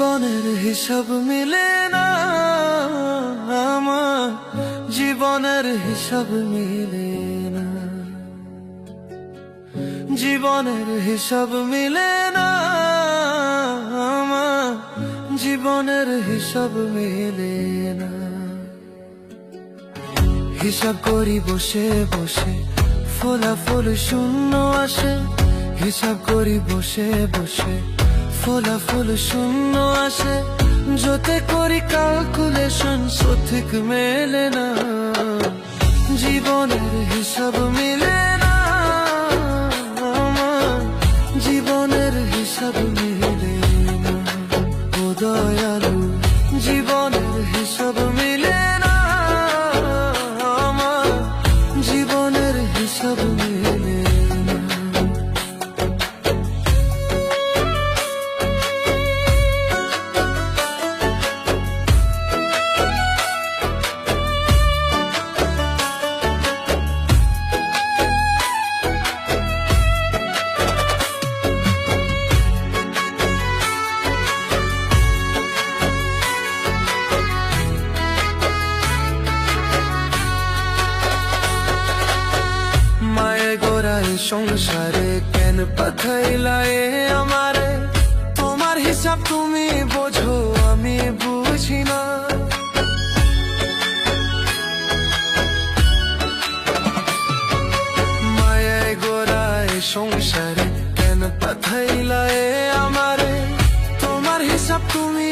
জীবনের হিসাব মিলে না আমার, জীবনের হিসাব মিলে না, জীবনের হিসাব মিলে না আমার, জীবনের হিসাব মিলে না। হিসাব করি বসে বসে ফলাফল শূন্য আসে, হিসাব করি বসে বসে ফলাফল শূন্য আসে, যতে করি ক্যালকুলেশন সঠিক মেলে না। জীবনের হিসাব মিলে না আমার, জীবনের হিসাব মিলে না। ও দয়ালু, জীবনের হিসাব মিলে না আমার, জীবনের হিসাব মিলে না। সংসারে কেন পাঠাইলা আমারে, তোমার হিসাব তুমি বোঝো আমি বুঝি না। মায়ায় গোড়ায় সংসারে কেন পাঠাইলা আমারে, তোমার হিসাব তুমি